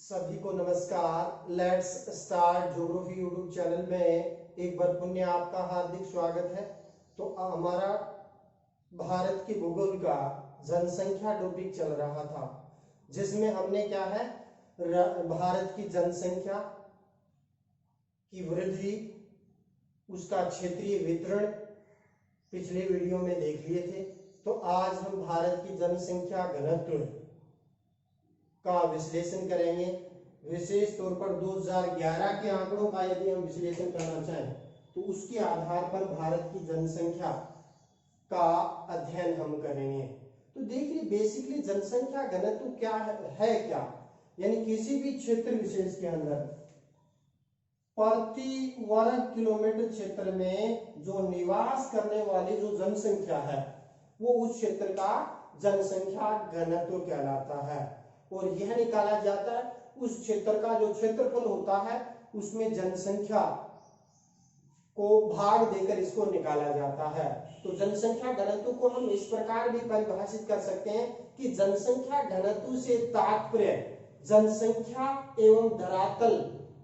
सभी को नमस्कार। Let's start geography YouTube channel में एक बार पुण्य आपका हार्दिक स्वागत है। तो हमारा भारत के भूगोल का जनसंख्या टॉपिक चल रहा था, जिसमें हमने क्या है भारत की जनसंख्या की वृद्धि, उसका क्षेत्रीय वितरण पिछले वीडियो में देख लिए थे। तो आज हम भारत की जनसंख्या घनत्व का विश्लेषण करेंगे। विशेष तौर पर 2011 के आंकड़ों का यदि हम विश्लेषण करना चाहें तो उसके आधार पर भारत की जनसंख्या का अध्ययन हम करेंगे। तो देखिए, बेसिकली जनसंख्या घनत्व क्या है क्या, यानी किसी भी क्षेत्र विशेष के अंदर प्रति वर्ग किलोमीटर क्षेत्र में जो निवास करने वाली जो जनसंख्या है वो उस क्षेत्र का जनसंख्या घनत्व कहलाता है। और यह निकाला जाता है उस क्षेत्र का जो क्षेत्रफल होता है उसमें जनसंख्या को भाग देकर इसको निकाला जाता है। तो जनसंख्या घनत्व को हम इस प्रकार भी परिभाषित कर सकते हैं कि जनसंख्या घनत्व से तात्पर्य जनसंख्या एवं धरातल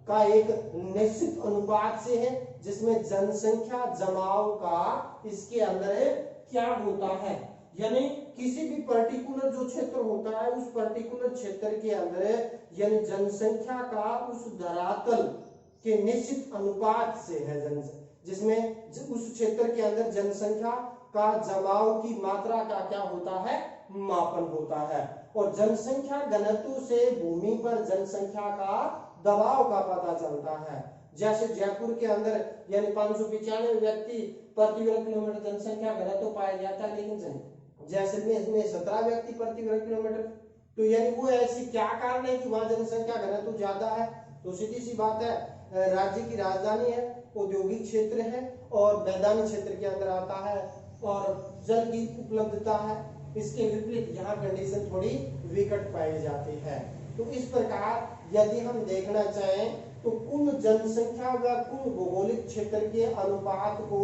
का एक निश्चित अनुपात से है, जिसमें जनसंख्या जमाव का इसके अंदर क्या होता है, यानी किसी भी पर्टिकुलर जो क्षेत्र होता है उस पर्टिकुलर क्षेत्र के अंदर यानी जनसंख्या का उस धरातल के निश्चित अनुपात से है, जिसमें उस क्षेत्र के अंदर जनसंख्या का जमाव की मात्रा का क्या होता है, मापन होता है। और जनसंख्या घनत्व से भूमि पर जनसंख्या का दबाव का पता चलता है। जैसे जयपुर के अंदर यानी 595 व्यक्ति प्रति वर्ग किलोमीटर जनसंख्या घनत्व पाया जाता है, लेकिन जैसलमेर में 17 व्यक्ति प्रति वर्ग किलोमीटर। तो यानी वो ऐसी क्या कारण है कि वहां जनसंख्या घनत्व ज्यादा है? तो सीधी सी बात है, राज्य की राजधानी है, औद्योगिक क्षेत्र है और मैदानी क्षेत्र के अंदर आता है और जल की उपलब्धता है। इसके विपरीत यहाँ कंडीशन थोड़ी विकट पाई जाती है। तो इस प्रकार यदि हम देखना चाहें तो कुल जनसंख्या व कुल भौगोलिक क्षेत्र के अनुपात को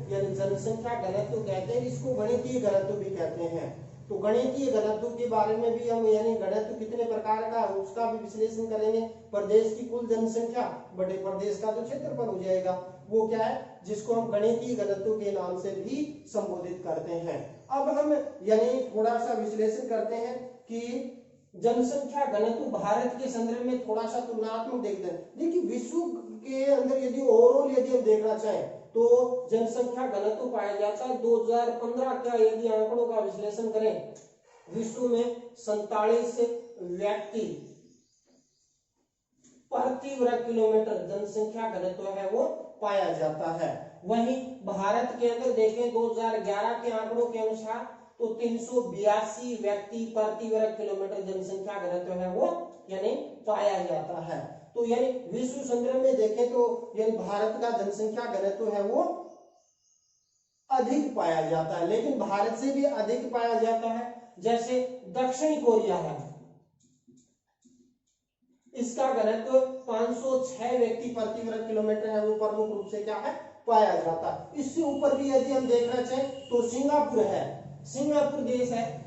यानी जनसंख्या घनत्व कहते हैं। इसको गणितीय घनत्व भी कहते हैं। तो गणितीय घनत्व के बारे में भी हम यानी घनत्व कितने प्रकार का है उसका भी विश्लेषण करेंगे। प्रदेश की कुल जनसंख्या बड़े प्रदेश का जो क्षेत्रफल हो जाएगा वो क्या है, जिसको हम गणितीय घनत्व के नाम से भी संबोधित करते हैं। अब हम यानी थोड़ा सा विश्लेषण करते हैं कि जनसंख्या घनत्व भारत के संदर्भ में थोड़ा सा तुलनात्मक देखते हैं। देखिए, विश्व के अंदर यदि ओवरऑल यदि हम देखना चाहें तो जनसंख्या घनत्व पाया जाता है 2015 का यदि आंकड़ों का विश्लेषण करें, विश्व में 47 व्यक्ति प्रति वर्ग किलोमीटर जनसंख्या घनत्व है वो पाया जाता है। वहीं भारत के अंदर देखें 2011 के आंकड़ों के अनुसार तो 382 व्यक्ति प्रति वर्ग किलोमीटर जनसंख्या घनत्व है वो यानी पाया जाता है। तो यानी विश्व संदर्भ में देखें तो यानी भारत का जनसंख्या घनत्व है वो अधिक पाया जाता है, लेकिन भारत से भी अधिक पाया जाता है जैसे दक्षिणी कोरिया है, इसका घनत्व 506 व्यक्ति प्रति वर्ग किलोमीटर है वो प्रमुख रूप से क्या है पाया जाता है। इससे ऊपर भी यदि हम देखना चाहें तो सिंगापुर है, सिंगापुर देश है,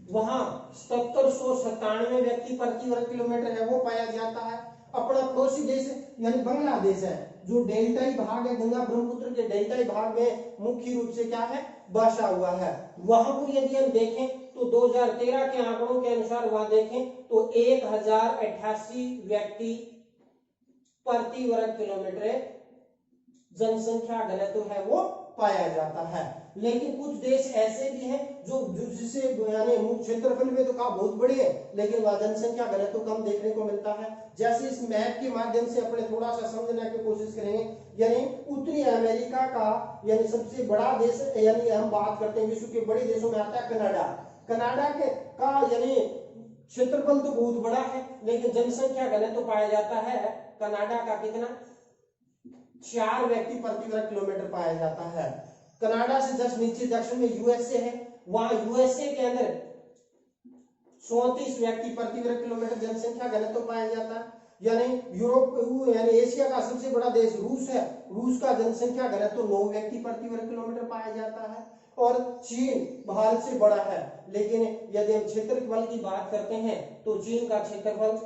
वहां 7797 व्यक्ति प्रति वर्ग किलोमीटर है वो पाया जाता है। अपना पड़ोसी देश यानी बांग्लादेश है, जो डेल्टाई भाग है, गंगा ब्रह्मपुत्र के डेल्टाई भाग में मुख्य रूप से क्या है बसा हुआ है। वहां पर यदि हम देखें तो 2013 के आंकड़ों के अनुसार वहां देखें तो 1088 व्यक्ति प्रति वर्ग किलोमीटर जनसंख्या घनत्व है वो पाया जाता है। लेकिन कुछ देश ऐसे भी हैं जो जिससे यानी मुख्य क्षेत्रफल में तो का बहुत बड़े हैं, लेकिन वह जनसंख्या घनत्व कम देखने को मिलता है। जैसे इस मैप के माध्यम से अपने थोड़ा सा समझने की कोशिश करेंगे, यानी उत्तरी अमेरिका का यानी सबसे बड़ा देश यानी हम बात करते हैं विश्व के बड़े देशों में आता है कनाडा। कनाडा के का यानी क्षेत्रफल तो बहुत बड़ा है, लेकिन जनसंख्या घनत्व पाया जाता है कनाडा का कितना 4 व्यक्ति प्रति वर्ग किलोमीटर पाया जाता है। कनाडा से जस्ट नीचे दक्षिण में यूएसए है, वहां यूएसए के अंदर 34 व्यक्ति प्रति वर्ग किलोमीटर जनसंख्या घनत्व पाया जाता है। यानी यूरोप यानी एशिया का सबसे बड़ा देश रूस है, रूस का जनसंख्या घनत्व 9 व्यक्ति प्रति वर्ग किलोमीटर पाया जाता है। और चीन भारत से बड़ा है, लेकिन यदि हम क्षेत्रफल की बात करते हैं तो चीन का क्षेत्रफल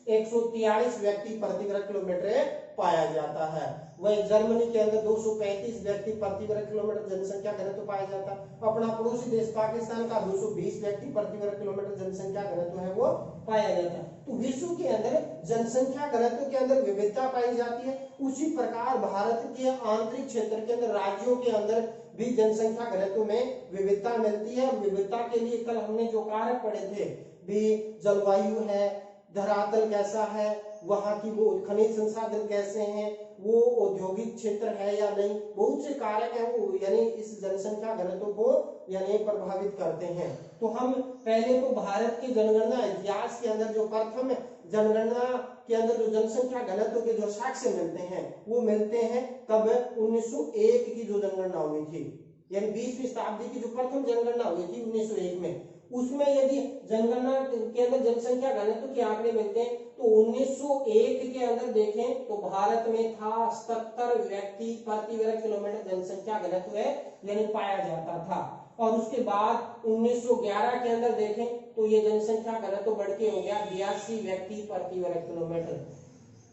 143 व्यक्ति प्रति वर्ग किलोमीटर पाया जाता है। वहीं जर्मनी के अंदर 235 व्यक्ति प्रति वर्ग किलोमीटर जनसंख्या घनत्व पाया जाता है। अपना पड़ोसी देश पाकिस्तान का 220 व्यक्ति प्रति वर्ग किलोमीटर जनसंख्या घनत्व है वो पाया जाता है। तो विश्व के अंदर जनसंख्या घनत्व के अंदर विविधता पाई जाती है। उसी प्रकार भारत के आंतरिक क्षेत्र के अंदर, राज्यों के अंदर भी जनसंख्या घनत्व में विविधता मिलती है। विविधता के लिए कल हमने जो कारक पढ़े थे, भी जलवायु है, धरातल कैसा है, वहां की वो खनिज संसाधन कैसे हैं, वो औद्योगिक क्षेत्र है या नहीं, बहुत से कारक हैं वो यानी इस जनसंख्या घनत्व को यानी प्रभावित करते हैं। तो हम पहले तो भारत के जनगणना इतिहास के अंदर जो प्रथम जनगणना के अंदर जो जनसंख्या घनत्व के जो साक्ष्य मिलते हैं वो मिलते हैं कब, 1901 की जो जनगणना हुई थी, यानी 20वीं शताब्दी की जो प्रथम जनगणना हुई थी 1901 में, उसमें यदि जनगणना के अंदर जनसंख्या घनत्व के आंकड़े मिलते हैं तो 1901 के अंदर देखें तो भारत में था 77 व्यक्ति प्रति वर्ग किलोमीटर जनसंख्या घनत्व है यानी पाया जाता था। और उसके बाद 1911 के अंदर देखें तो ये जनसंख्या घनत्व बढ़ के हो गया 82 व्यक्ति प्रति वर्ग किलोमीटर।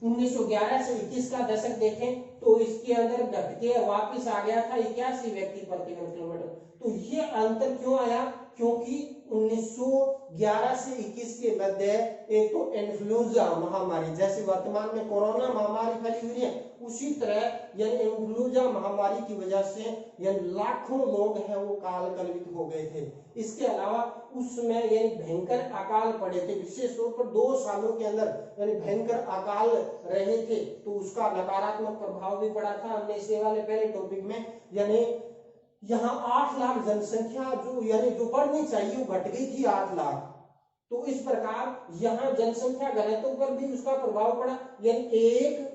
1911 से 21 का दशक देखें तो इसके अंदर घट के वापिस आ गया था 81 व्यक्ति प्रति वर्ग किलोमीटर। तो ये अंतर क्यों आया, क्योंकि 1911 से 21 के मध्य एक तो इन्फ्लुएंजा महामारी, जैसे वर्तमान में कोरोना महामारी फैली हुई है, उसी तरह यानी इन्फ्लुएंजा महामारी की वजह से यानी लाखों लोग हैं वो काल कलवित हो गए थे। इसके अलावा उसमें यानी भयंकर अकाल पड़े थे, विशेष तौर पर 2 सालों के अंदर यानी भयंकर अकाल रहे थे, तो उसका नकारात्मक प्रभाव भी पड़ा था। हमने इसके वाले पहले टॉपिक में यानी यहाँ 8 लाख जनसंख्या जो यानी जो बढ़नी चाहिए वो घट गई थी 8 लाख। तो इस प्रकार यहाँ जनसंख्या घनत्व पर भी उसका प्रभाव पड़ा, यानी 1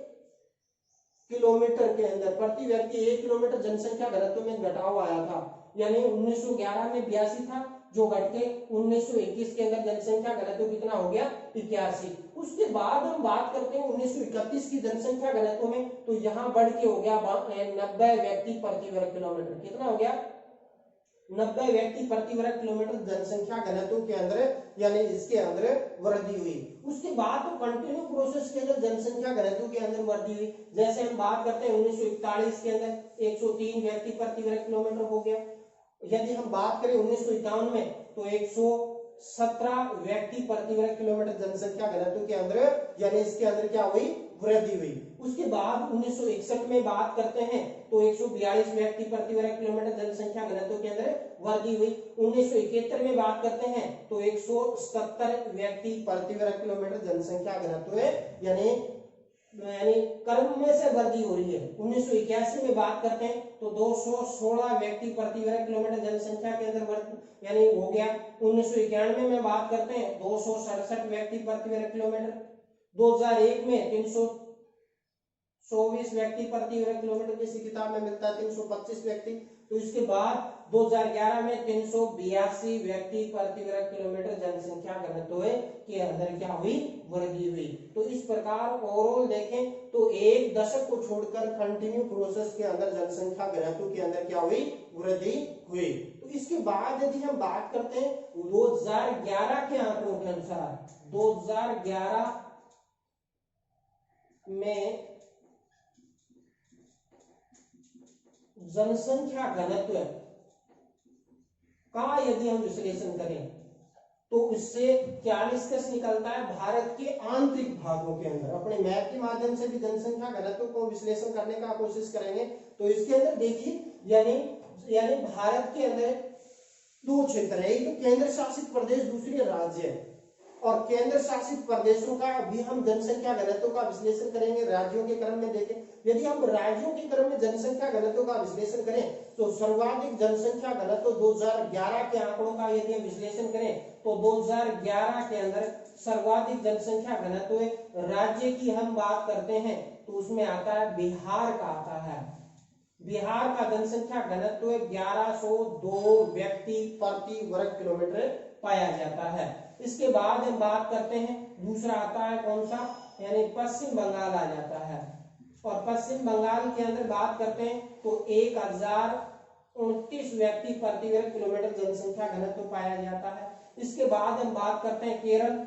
किलोमीटर के अंदर प्रति व्यक्ति 1 किलोमीटर जनसंख्या घनत्व में घटाव आया था। यानी 1911 में 82 था जो घट के 1921 के अंदर जनसंख्या घनत्व कितना हो गया 81। उसके बाद हम बात करते हैं 1931 की जनसंख्या घनत्व में, तो यहाँ बढ़ के हो गया 90 व्यक्ति प्रति वर्ग किलोमीटर। कितना हो गया 90 व्यक्ति प्रति वर्ग किलोमीटर जनसंख्या घनत्व के अंदर यानी इसके अंदर वृद्धि हुई। उसके बाद तो कंटिन्यू प्रोसेस के अंदर जनसंख्या घनत्व के अंदर वृद्धि हुई। जैसे हम बात करते हैं 1941 के अंदर 103 व्यक्ति प्रति वर्ग किलोमीटर हो गया। यदि हम बात करें 1951 में तो 117 व्यक्ति प्रति वर्ग किलोमीटर जनसंख्या घनत्व के अंदर यानी इसके अंदर क्या हुई वृद्धि हुई। उसके बाद 1961 में बात करते हैं तो 142 व्यक्ति प्रति वर्ग किलोमीटर जनसंख्या घनत्व के अंदर वृद्धि हुई। 1971 में बात करते हैं तो 177 व्यक्ति प्रति वर्ग किलोमीटर जनसंख्या घनत्व यानी क्रम में से वृद्धि हो रही है। 1981 में बात करते हैं तो 216 व्यक्ति प्रति वर्ग किलोमीटर जनसंख्या के अंदर यानी हो गया। 1991 में बात करते हैं 267 व्यक्ति प्रति वर्ग किलोमीटर। 2001 में 324 व्यक्ति प्रति वर्ग किलोमीटर, किसी किताब में मिलता है 325 व्यक्ति। तो इसके बाद 2011 में 382 व्यक्ति प्रति वर्ग किलोमीटर जनसंख्या घनत्व के अंदर क्या हुई वृद्धि हुई। तो इस प्रकार ओवरऑल देखें तो एक दशक को छोड़कर कंटिन्यू प्रोसेस के अंदर जनसंख्या घनत्व के अंदर क्या हुई वृद्धि हुई। तो इसके बाद यदि हम बात करते हैं 2011 के आंकड़ों के अनुसार 2011 में जनसंख्या घनत्व का यदि हम विश्लेषण करें तो इससे क्या निष्कर्ष निकलता है, भारत के आंतरिक भागों के अंदर अपने मैप के माध्यम से भी जनसंख्या घनत्व को विश्लेषण करने का कोशिश करेंगे। तो इसके अंदर देखिए यानी भारत के अंदर 2 क्षेत्र है, एक तो केंद्र शासित प्रदेश, दूसरी राज्य है। और केंद्र शासित प्रदेशों का भी हम जनसंख्या घनत्व का विश्लेषण करेंगे राज्यों के क्रम में। देखें यदि हम राज्यों के क्रम में जनसंख्या घनत्व का विश्लेषण करें तो सर्वाधिक जनसंख्या घनत्व 2011 के आंकड़ों का यदि हम विश्लेषण करें तो 2011 के अंदर सर्वाधिक जनसंख्या घनत्व राज्य की हम बात करते हैं तो उसमें आता है बिहार का आता है। बिहार का जनसंख्या घनत्व 1102 व्यक्ति प्रति वर्ग किलोमीटर पाया जाता है। इसके बाद हम बात करते हैं दूसरा आता है कौन सा, यानी पश्चिम बंगाल आ जाता है। और पश्चिम बंगाल के अंदर बात करते हैं तो 29 व्यक्ति प्रति वर्ग किलोमीटर जनसंख्या घनत्व पाया जाता है। इसके बाद हम बात करते हैं केरल।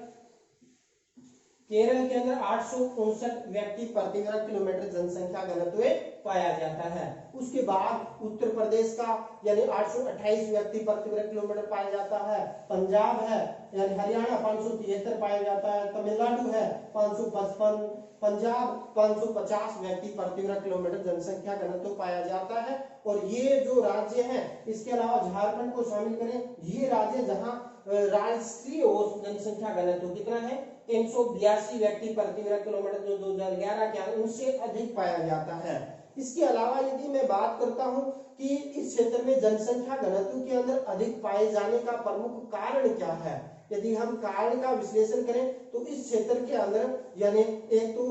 केरल के अंदर 859 व्यक्ति प्रति वर्ग किलोमीटर जनसंख्या घनत्व पाया जाता है। उसके बाद उत्तर प्रदेश का यानी 828 व्यक्ति प्रति वर्ग किलोमीटर पाया जाता है। पंजाब है यानी हरियाणा 573 पाया जाता है। तमिलनाडु है 555, पंजाब 550 व्यक्ति प्रति वर्ग किलोमीटर जनसंख्या घनत्व पाया जाता है। और ये जो राज्य हैं, इसके अलावा झारखंड को शामिल करें, ये राज्य जहां राष्ट्रीय औसत जनसंख्या घनत्व कितना है 382 व्यक्ति प्रति वर्ग किलोमीटर, जो 2011 के उनसे अधिक पाया जाता है। इसके अलावा यदि मैं बात करता हूं कि इस क्षेत्र में जनसंख्या घनत्व के अंदर अधिक पाए जाने का प्रमुख कारण क्या है, यदि हम कारण का विश्लेषण करें तो इस क्षेत्र के अंदर यानी एक तो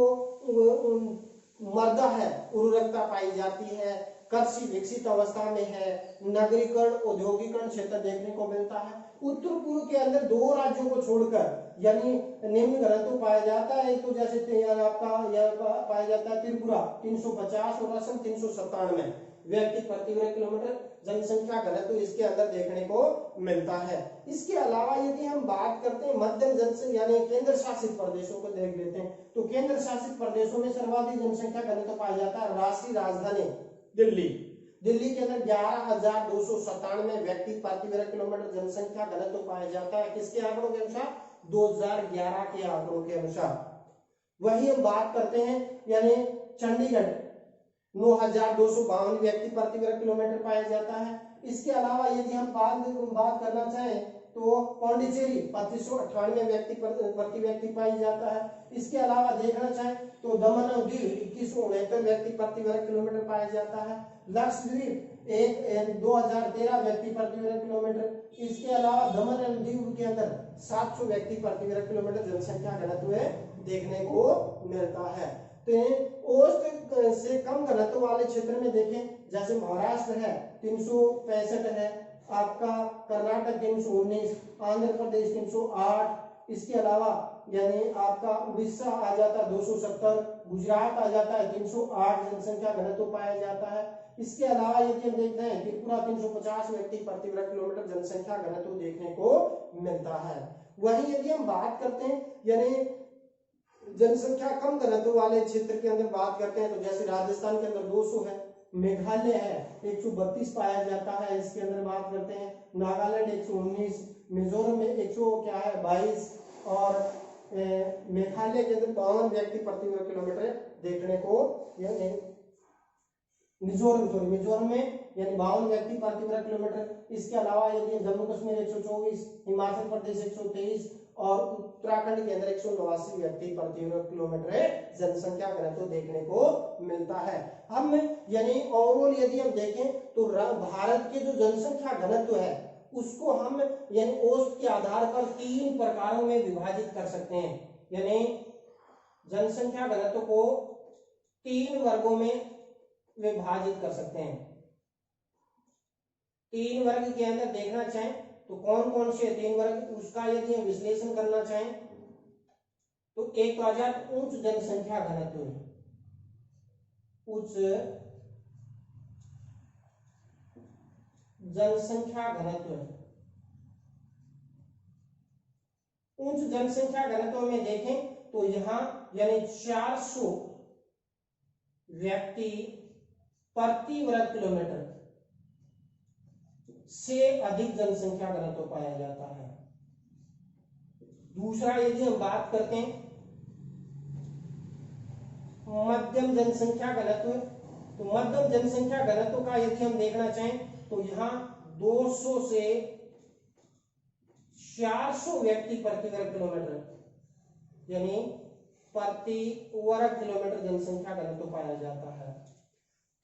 मृदा है, उर्वरकता पाई जाती है, कृषि विकसित अवस्था में है, नगरीकरण औद्योगिकरण क्षेत्र देखने को मिलता है। उत्तर पूर्व के अंदर 2 राज्यों को छोड़कर यानी निम्न घनत्व पाया जाता है। तो जैसे आपका यह पाया जाता है त्रिपुरा 350 और असम 397 व्यक्ति प्रति वर्ग किलोमीटर जनसंख्या घनत्व इसके अंदर देखने को मिलता है। इसके अलावा यदि हम बात करते हैं मध्यम जनसंख्या यानी केंद्र शासित प्रदेशों को देख लेते हैं, तो केंद्र शासित प्रदेशों में सर्वाधिक जनसंख्या घनत्व पाया जाता है राष्ट्रीय राजधानी दिल्ली। दिल्ली के अंदर 11,297 व्यक्ति प्रति वर्ग किलोमीटर जनसंख्या घनत्व पाया जाता है। किसके आंकड़ों के अनुसार 2011 के आंकड़ों के अनुसार। वही हम बात करते हैं यानी चंडीगढ़ 9,252 व्यक्ति प्रति वर्ग किलोमीटर पाया जाता है। इसके अलावा यदि हम बात करना चाहें तो पौंडीचेरी 2598 व्यक्ति प्रति व्यक्ति पाई जाता है। इसके अलावा देखना चाहें तो दमन और दीव 2169 व्यक्ति प्रति वर्ग किलोमीटर पाया जाता है। लक्षद्वीप 2013 व्यक्ति प्रति वर्ग किलोमीटर। इसके अलावा दमन और दीव के अंदर 700 व्यक्ति प्रति वर्ग किलोमीटर जनसंख्या घनत्व देखने को मिलता है। तो औसत से कम घनत्व वाले क्षेत्र में देखें, जैसे महाराष्ट्र है 365 है, आपका कर्नाटक 319, आंध्र प्रदेश 308, इसके अलावा यानी आपका उड़ीसा आ जाता है 270, गुजरात आ जाता है 308 जनसंख्या घनत्व पाया जाता है। इसके अलावा यदि हम देखते हैं त्रिपुरा 350 व्यक्ति प्रति वर्ग किलोमीटर जनसंख्या घनत्व देखने को मिलता है। वहीं यदि हम बात करते हैं यानी जनसंख्या कम घनत्व वाले क्षेत्र के अंदर बात करते हैं, तो जैसे राजस्थान के अंदर 200 है, मेघालय है 132 पाया जाता है। इसके अंदर बात करते हैं नागालैंड 119, मिजोरम में 122 और मेघालय के अंदर 52 व्यक्ति प्रति वर्ग किलोमीटर देखने को मिजोरम में यानी 52 व्यक्ति प्रति वर्ग किलोमीटर। इसके अलावा यदि जम्मू कश्मीर 124, हिमाचल प्रदेश 123 और उत्तराखंड के अंदर 189 व्यक्ति प्रति वर्ग किलोमीटर जनसंख्या घनत्व देखने को मिलता है। हम यानी ओवरऑल यदि हम देखें तो भारत के जो जनसंख्या घनत्व है उसको हम यानी औसत के आधार पर 3 प्रकारों में विभाजित कर सकते हैं। यानी जनसंख्या घनत्व को 3 वर्गों में विभाजित कर सकते हैं। 3 वर्ग के अंदर देखना चाहें तो कौन कौन से 3 वर्ग, उसका यदि हम विश्लेषण करना चाहें तो एक तो आ जाए उच्च जनसंख्या घनत्व, उच्च जनसंख्या घनत्व। उच्च जनसंख्या घनत्व में देखें तो यहां यानी 400 व्यक्ति प्रति वर्ग किलोमीटर से अधिक जनसंख्या घनत्व पाया जाता है। दूसरा यदि हम बात करते हैं मध्यम जनसंख्या घनत्व, तो मध्यम जनसंख्या घनत्व का यदि हम देखना चाहें तो यहां 200 से 400 व्यक्ति प्रति वर्ग किलोमीटर यानी प्रति वर्ग किलोमीटर जनसंख्या घनत्व पाया जाता है।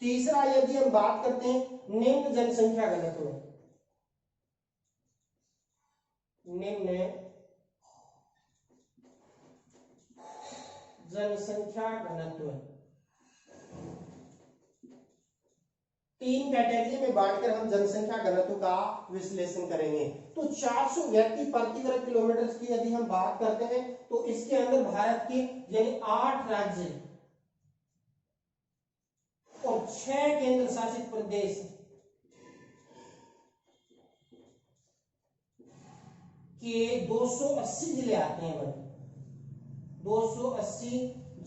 तीसरा यदि हम बात करते हैं निम्न जनसंख्या घनत्व, निम्न जनसंख्या घनत्व 3 कैटेगरी में बांटकर हम जनसंख्या घनत्व का विश्लेषण करेंगे। तो 400 व्यक्ति प्रति वर्ग किलोमीटर की यदि हम बात करते हैं तो इसके अंदर भारत के यानी 8 राज्य और 6 केंद्र शासित प्रदेश के 280 जिले आते हैं भाई। 280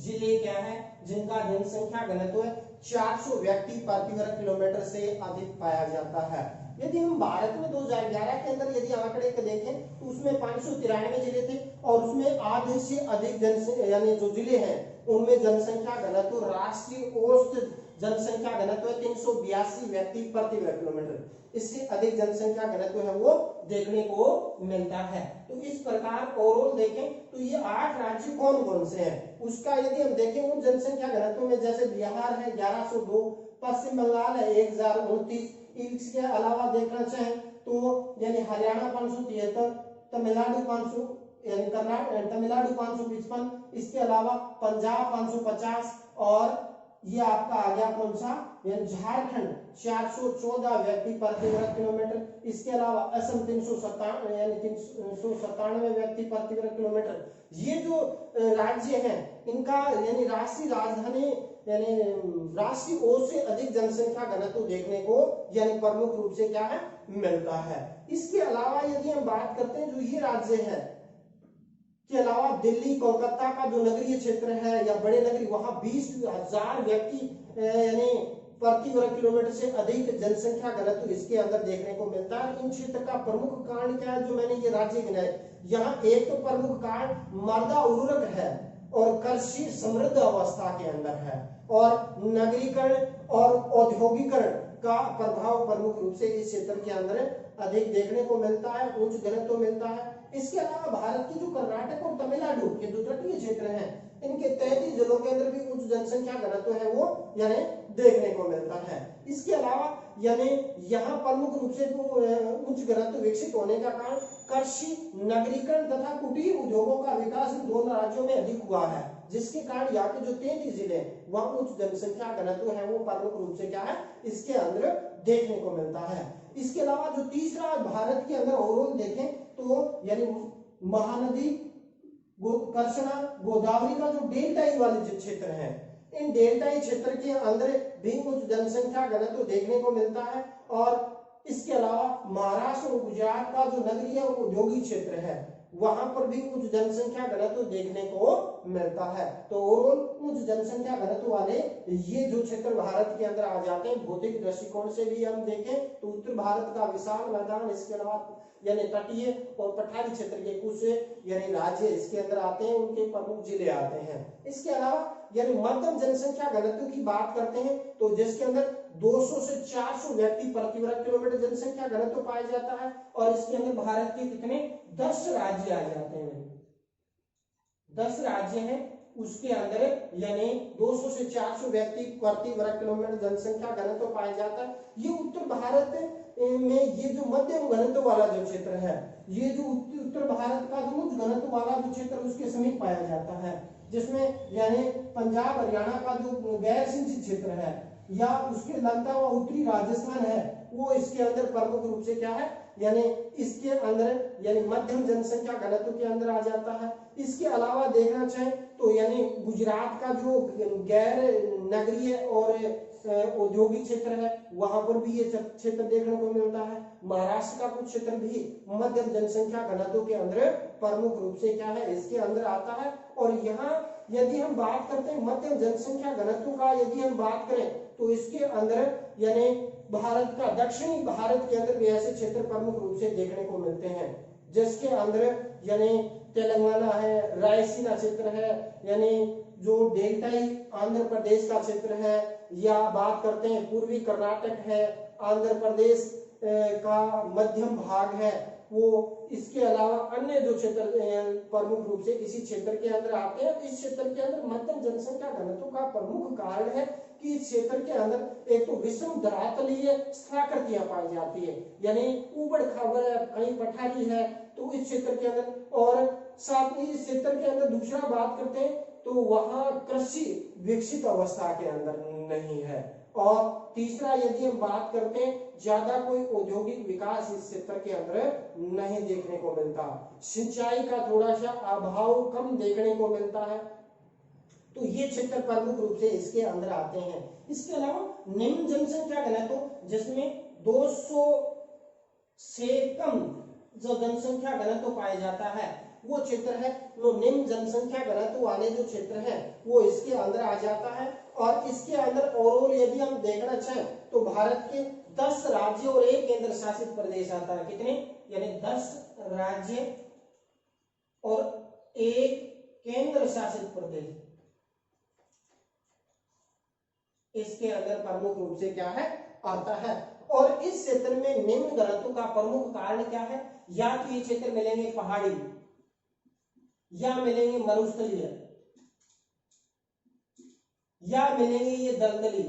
जिले क्या है जिनका जनसंख्या घनत्व 400 व्यक्ति प्रति वर्ग किलोमीटर से अधिक पाया जाता है। यदि हम भारत में 2011 के अंदर यदि आंकड़े को देखें तो उसमें 593 जिले थे और उसमें आधे से अधिक यानी जो जिले हैं उनमें जनसंख्या घनत्व राष्ट्रीय औसत जनसंख्या घनत्व 382 व्यक्ति प्रति वर्ग किलोमीटर। इससे अधिक जनसंख्या घनत्व है वो देखने को मिलता है। तो इस प्रकार ओवरऑल देखें तो ये 8 राज्य कौन कौन से हैं उसका यदि हम देखें उन जनसंख्या घनत्व में जैसे बिहार है 1102, पश्चिम बंगाल है 1029, इसके अलावा देखना चाहें तो यानी हरियाणा 573, तमिलनाडु 500 यानी कर्नाटक तमिलनाडु 555, इसके अलावा पंजाब 550 और ये आपका आ गया कौन सा यानी झारखंड 414 व्यक्ति प्रति वर्ग किलोमीटर। इसके अलावा असम 397 यानी 397 व्यक्ति प्रति वर्ग किलोमीटर। ये जो राज्य हैं इनका यानी राष्ट्रीय राजधानी यानी राष्ट्रीय औसत से अधिक जनसंख्या घनत्व देखने को यानी प्रमुख रूप से क्या है मिलता है। इसके अलावा यदि हम बात करते हैं जो ये राज्य है के अलावा दिल्ली कोलकाता का जो नगरीय क्षेत्र है या बड़े नगरी वहां 20,000 व्यक्ति यानी प्रति वर्ग किलोमीटर से अधिक जनसंख्या घनत्व इसके अंदर देखने को मिलता है। इन क्षेत्र का प्रमुख कारण क्या है जो मैंने ये राज्य गिनाए यहाँ एक तो प्रमुख कारण मृदा उर्वरक है और कृषि समृद्ध अवस्था के अंदर है और नगरीकरण और औद्योगिकरण का प्रभाव प्रमुख रूप से इस क्षेत्र के अंदर अधिक देखने को मिलता है, उच्च घनत्व मिलता है। इसके अलावा भारत की जो कर्नाटक और तमिलनाडु के जो तटीय क्षेत्र हैं इनके 33 जिलों के अंदर भी उच्च जनसंख्या घनत्व है वो यानी देखने को मिलता है। इसके अलावा यानी यहाँ प्रमुख रूप से जो उच्च घनत्व विकसित होने का कारण कृषि नगरीकरण तथा कुटीर उद्योगों का विकास इन दोनों राज्यों में अधिक हुआ है जिसके कारण यहाँ के जो 33 जिले वहां उच्च जनसंख्या घनत्व है वो प्रमुख रूप से क्या है इसके अंदर देखने को मिलता है। इसके अलावा जो तीसरा भारत के अंदर ओवरऑल देखें तो यानी महानदी कृष्णा गोदावरी का जो डेल्टाई वाले जो क्षेत्र है इन डेल्टाई क्षेत्र के अंदर भी उच्च जनसंख्या घनत्व देखने को मिलता है और इसके अलावा महाराष्ट्र और गुजरात का जो नगरीय और औद्योगिक क्षेत्र है वहां पर भी उच्च जनसंख्या घनत्व देखने को मिलता है। तो ओवरऑल उच्च जनसंख्या घनत्व वाले ये जो क्षेत्र भारत के अंदर आ जाते हैं भौतिक दृष्टिकोण से भी हम देखें तो उत्तर भारत का विशाल मैदान, इसके अलावा यानी तटीय और पठारी क्षेत्र के कुछ यानी राज्य इसके अंदर आते हैं, उनके प्रमुख जिले आते हैं। इसके अलावा यानी मध्यम जनसंख्या घनत्व की बात करते हैं तो जिसके अंदर 200 से 400 व्यक्ति प्रति वर्ग किलोमीटर जनसंख्या घनत्व पाया जाता है और इसके अंदर भारत के कितने 10 राज्य आ जाते हैं। 10 राज्य हैं उसके अंदर यानी 200 से 400 व्यक्ति प्रति वर्ग किलोमीटर जनसंख्या घनत्व पाया जाता है। ये उत्तर भारत में ये जो मध्यम घनत्व वाला जो क्षेत्र है ये जो उत्तर भारत का जो उच्च घनत्व वाला जो क्षेत्र उसके समीप पाया जाता है जिसमें यानी पंजाब हरियाणा का जो गैर सिंचित क्षेत्र है या उसके लगता हुआ उत्तरी राजस्थान है वो इसके अंदर प्रमुख रूप से क्या है यानी इसके अंदर यानी मध्यम जनसंख्या घनत्व के अंदर आ जाता है। इसके अलावा देखना चाहें तो यानी गुजरात का जो गैर नगरीय और औद्योगिक क्षेत्र है वहां पर भी ये क्षेत्र देखने को मिलता है। महाराष्ट्र का कुछ क्षेत्र भी मध्यम जनसंख्या घनत्व के अंदर प्रमुख रूप से क्या है इसके अंदर आता है। और यहाँ यदि हम बात करते हैं मध्यम जनसंख्या घनत्व का यदि हम बात करें तो इसके अंदर यानी भारत का दक्षिणी भारत के अंदर भी ऐसे क्षेत्र प्रमुख रूप से देखने को मिलते हैं जिसके अंदर यानी तेलंगाना है, रायसीना क्षेत्र है यानी जो डेल्टाई आंध्र प्रदेश का क्षेत्र है या बात करते हैं पूर्वी कर्नाटक है, आंध्र प्रदेश का मध्यम भाग है वो। इसके अलावा अन्य जो क्षेत्र प्रमुख रूप से इसी क्षेत्र के अंदर आते हैं। इस क्षेत्र के अंदर मध्यम जनसंख्या घनत्व का प्रमुख कारण है कि इस क्षेत्र के अंदर एक तो विषम धरातलीय स्थलाकृतियां पाई जाती है यानी ऊबड़ खाबड़ है, कहीं पठारी है तो इस क्षेत्र के अंदर। और साथ ही इस क्षेत्र के अंदर दूसरा बात करते हैं तो वहां कृषि विकसित अवस्था के अंदर नहीं है। और तीसरा यदि हम बात करते हैं ज्यादा कोई औद्योगिक विकास इस क्षेत्र के अंदर नहीं देखने को मिलता, सिंचाई का थोड़ा सा अभाव कम देखने को मिलता है। तो ये क्षेत्र प्रमुख रूप से इसके अंदर आते हैं। इसके अलावा निम्न जनसंख्या घनत्व जिसमें 200 से कम जो जनसंख्या घनत्व पाया जाता है वो क्षेत्र है, वो निम्न जनसंख्या घनत्व वाले जो क्षेत्र है वो इसके अंदर आ जाता है। और इसके अंदर ओवरऑल यदि हम देखना चाहें तो भारत के 10 राज्य और 1 केंद्र शासित प्रदेश आता है। कितने? यानी 10 राज्य और 1 केंद्र शासित प्रदेश इसके अंदर प्रमुख रूप से क्या है आता है। और इस क्षेत्र में निम्न घनत्व का प्रमुख कारण क्या है? या तो ये क्षेत्र मिलेंगे पहाड़ी, या मिलेंगे मरुस्थलीय, या मिलेंगे ये दलदली,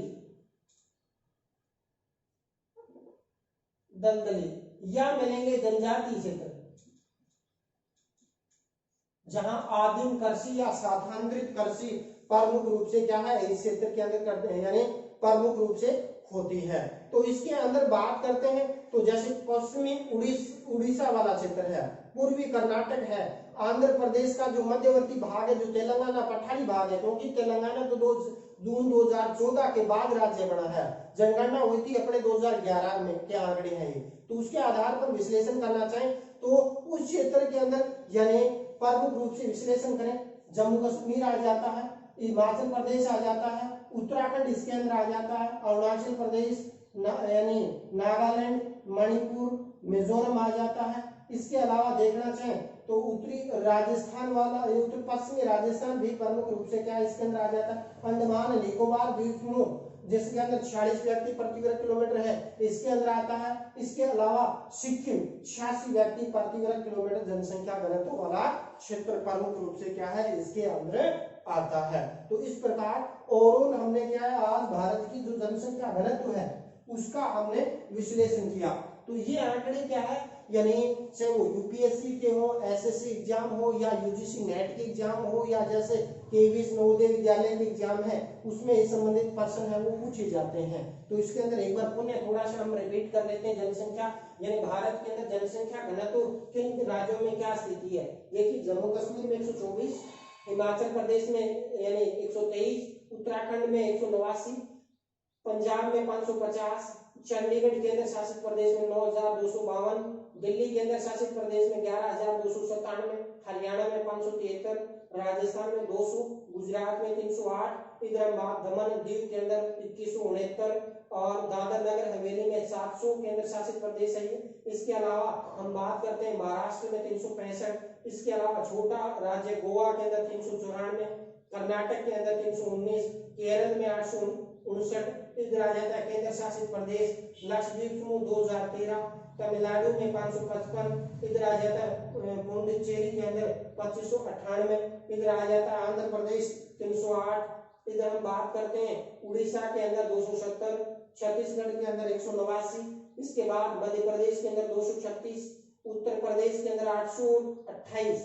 या मिलेंगे जनजातीय क्षेत्र जहां आदिम कृषि या साधारणीकृत कृषि प्रमुख रूप से क्या है इस क्षेत्र के अंदर करते हैं, यानी प्रमुख रूप से होती है। तो इसके अंदर बात करते हैं तो जैसे पश्चिमी उड़ीसा वाला क्षेत्र है, पूर्वी कर्नाटक है, आंध्र प्रदेश का जो मध्यवर्ती भाग है, जो तेलंगाना पठारी भाग है, क्योंकि तेलंगाना तो जून 2014 के बाद राज्य बना है, जनगणना हुई थी अपने 2011 में के आंकड़े हैं ये, तो उसके आधार पर विश्लेषण करना चाहें तो उस क्षेत्र के अंदर यानी प्रमुख रूप से विश्लेषण करें, जम्मू कश्मीर आ जाता है, हिमाचल प्रदेश आ जाता है, उत्तराखंड इसके अंदर आ जाता है, अरुणाचल प्रदेश यानी नागालैंड, मणिपुर, मिजोरम आ जाता है। इसके अलावा देखना चाहें तो उत्तरी राजस्थान वाला, उत्तर पश्चिमी राजस्थान भी प्रमुख रूप से क्या इसके अंदर आ जाता है। अंडमान निकोबार द्वीप समूह जिसके अंदर 46 व्यक्ति प्रति वर्ग किलोमीटर है, इसके अंदर आता है। इसके अलावा सिक्किम 86 व्यक्ति प्रति वर्ग किलोमीटर जनसंख्या घनत्व वाला क्षेत्र प्रमुख रूप से क्या है इसके अंदर आता है। तो इस प्रकार ओवरऑल हमने क्या है आज भारत की जो जनसंख्या घनत्व है उसका हमने विश्लेषण किया। तो ये आंकड़े क्या है, यानी चाहे वो यूपीएससी के हो, एसएससी एग्जाम हो, या यूजीसी नेट के एग्जाम हो, या जैसे केवीएस नवोदय विद्यालय के एग्जाम है उसमें इस संबंधित पर्सन है वो पूछे जाते हैं। तो इसके अंदर एक बार पुनः थोड़ा सा हम रिपीट कर लेते हैं। जनसंख्या यानी भारत के अंदर जनसंख्या घनत्व किन राज्यों में क्या स्थिति है। देखिए जम्मू कश्मीर में 124, हिमाचल प्रदेश में यानी 123, उत्तराखंड में 189, पंजाब में 550, चंडीगढ़ केंद्र शासित प्रदेश में 9252, दिल्ली केंद्र शासित प्रदेश में 11297, हरियाणा में 573, राजस्थान में 200, गुजरात में 308, इधर दमन दीव के अंदर 2169 और दादर नगर हवेली में 700 केंद्र शासित प्रदेश है। इसके अलावा हम बात करते हैं महाराष्ट्र में 365, इसके अलावा छोटा राज्य गोवा के अंदर 394, कर्नाटक के अंदर 319, केरल में 859, इधर आ जाता है केंद्र शासित प्रदेश लक्षद्वीप समूह 2013, तमिलनाडु में 555, इधर आ जाता है पुडुचेरी के अंदर 2598, इधर आ जाता है आंध्र प्रदेश 308, इधर हम बात करते हैं उड़ीसा के अंदर 270, छत्तीसगढ़ के अंदर 189, इसके बाद मध्य प्रदेश के अंदर 236, उत्तर प्रदेश के अंदर 828,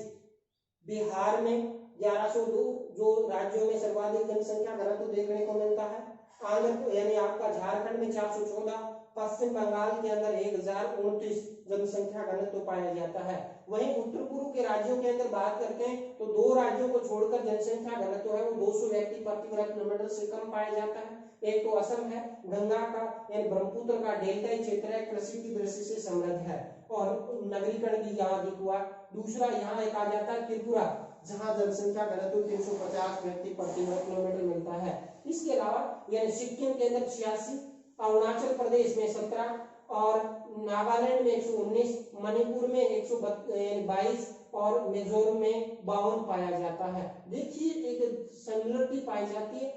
बिहार में 1102 जो राज्यों में सर्वाधिक जनसंख्या घनत्व देखने को मिलता है। आंध्र यानी आपका झारखंड में 414, पश्चिम बंगाल के अंदर 1029 जनसंख्या घनत्व पाया जाता है। वहीं उत्तर पूर्व के राज्यों के अंदर बात करते हैं तो 2 राज्यों को छोड़कर जनसंख्या घनत्व है वो 200 व्यक्ति प्रति वर्ग किलोमीटर से कम पाया जाता है। एक तो असम है, गंगा का यानी ब्रह्मपुत्र का डेल्टाई क्षेत्र है, कृषि की दृष्टि से समृद्ध है और नगरीकरण भी यहाँ अधिक हुआ। दूसरा यहाँ एक आ जाता है त्रिपुरा, जहां जनसंख्या घनत्व 350 व्यक्ति प्रति वर्ग किलोमीटर मिलता है। इसके अलावा यानी सिक्किम के अंदर 86, अरुणाचल प्रदेश में 17 और नागालैंड में 119, मणिपुर में 122 और मिजोरम में 52 पाया जाता है। देखिए एक सिमिलरिटी पाई जाती है।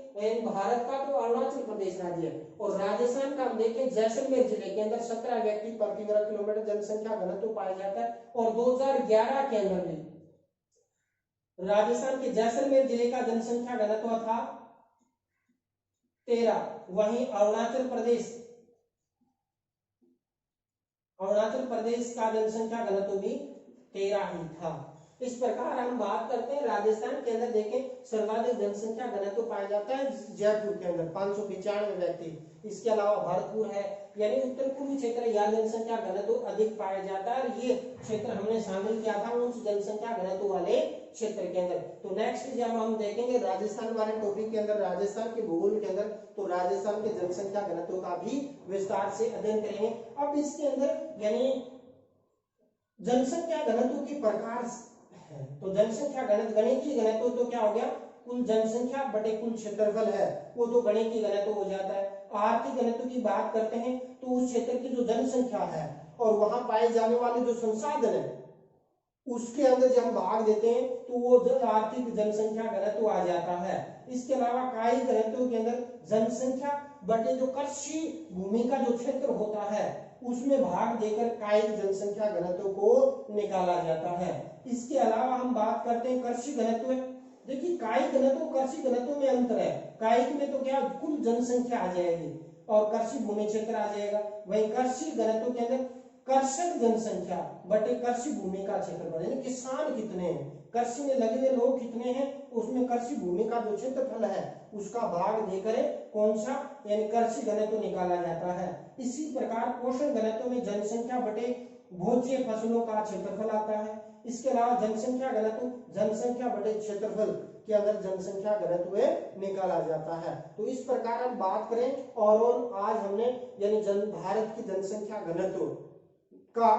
भारत का तो अरुणाचल प्रदेश राज्य है और राजस्थान का हम देखें जैसलमेर जिले के अंदर 17 व्यक्ति प्रति वर्ग किलोमीटर जनसंख्या घनत्व पाया जाता है और 2011 के अंदर में राजस्थान के जैसलमेर जिले का जनसंख्या घनत्व था 13। वहीं अरुणाचल प्रदेश का जनसंख्या घनत्व भी 13 ही था। इस प्रकार हम बात करते हैं राजस्थान के अंदर देखें सर्वाधिक जनसंख्या घनत्व पाया जाता है जयपुर के अंदर 595 व्यक्ति। इसके अलावा भरतपुर है यानी उत्तर पूर्वी क्षेत्र या जनसंख्या घनत्व अधिक पाया जाता है। ये क्षेत्र हमने शामिल किया था उस जनसंख्या घनत्व वाले क्षेत्र के अंदर। तो नेक्स्ट जब हम देखेंगे राजस्थान वाले टॉपिक के अंदर, राजस्थान के भूगोल के अंदर, तो राजस्थान के जनसंख्या घनत्व का भी विस्तार से अध्ययन करेंगे। अब इसके अंदर यानी जनसंख्या घनत्व के प्रकार है। तो जनसंख्या गणितीय घनत्व तो क्या हो गया, कुल जनसंख्या बटे कुल क्षेत्रफल है, वो तो गणितीय घनत्व हो जाता है। आर्थिक घनत्व की बात करते हैं तो उस क्षेत्र की जो जनसंख्या है और वहां पाए जाने वाले जो संसाधन है उसके अंदर जब हम भाग देते हैं तो वो आर्थिक जनसंख्या घनत्व आ जाता है। इसके अलावा कायिक घनत्व के अंदर जनसंख्या बटे जो कृषि भूमि का जो क्षेत्र होता है उसमें भाग देकर कायिक जनसंख्या घनत्व को निकाला जाता है। इसके अलावा हम बात करते हैं कृषि घनत्व। देखिए कायिक घनत्व कृषि घनत्व में अंतर है। कायिक में तो क्या कुल जनसंख्या आ जाएगी और कृषि भूमि क्षेत्र आ जाएगा, वहीं कृषि घनत्व के अंदर कृषक जनसंख्या बटे कृषि भूमि का क्षेत्रफल, यानी किसान कितने हैं, कृषि में लगे हुए लोग कितने हैं, उसमें कृषि भूमि का जो क्षेत्रफल है उसका भाग देकर कौन सा यानी कृषि घनत्व निकाला जाता है। इसी प्रकार पोषण घनत्व में जनसंख्या बटे भोज्य फसलों का क्षेत्रफल आता है। इसके अलावा जनसंख्या घनत्व जनसंख्या बटे क्षेत्रफल के अंदर जनसंख्या घनत्व निकाला जाता है। तो इस प्रकार हम बात करें और आज हमने यानी भारत की जनसंख्या घनत्व का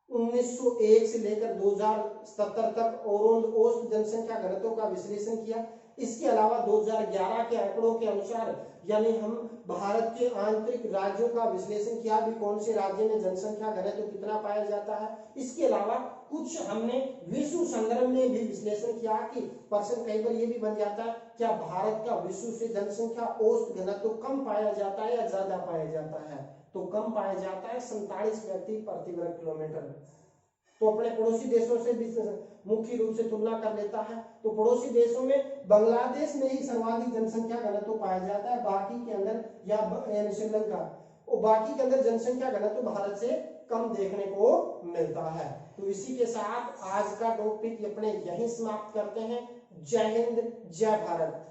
1901 से लेकर 2077 तक और औसत जनसंख्या घनत्व का विश्लेषण किया। इसके अलावा 2011 के आंकड़ों के अनुसार यानी हम भारत के आंतरिक राज्यों का विश्लेषण किया भी कौन से राज्य में जनसंख्या घनत्व कितना पाया जाता है। इसके अलावा कुछ हमने विश्व संदर्भ में भी विश्लेषण किया कि प्रश्न कई बार ये भी बन जाता है क्या भारत का विश्व से जनसंख्या औसत घनत्व कम पाया जाता है या ज्यादा पाया जाता है, तो कम पाया जाता है 47 व्यक्ति प्रति वर्ग किलोमीटर। तो अपने पड़ोसी देशों से भी मुख्य रूप से तुलना कर लेता है तो पड़ोसी देशों में बांग्लादेश में ही सर्वाधिक जनसंख्या घनत्व पाया जाता है, बाकी के अंदर या श्रीलंका और बाकी के अंदर जनसंख्या घनत्व भारत से कम देखने को मिलता है। तो इसी के साथ आज का टॉपिक अपने यहीं समाप्त करते हैं। जय हिंद, जय भारत।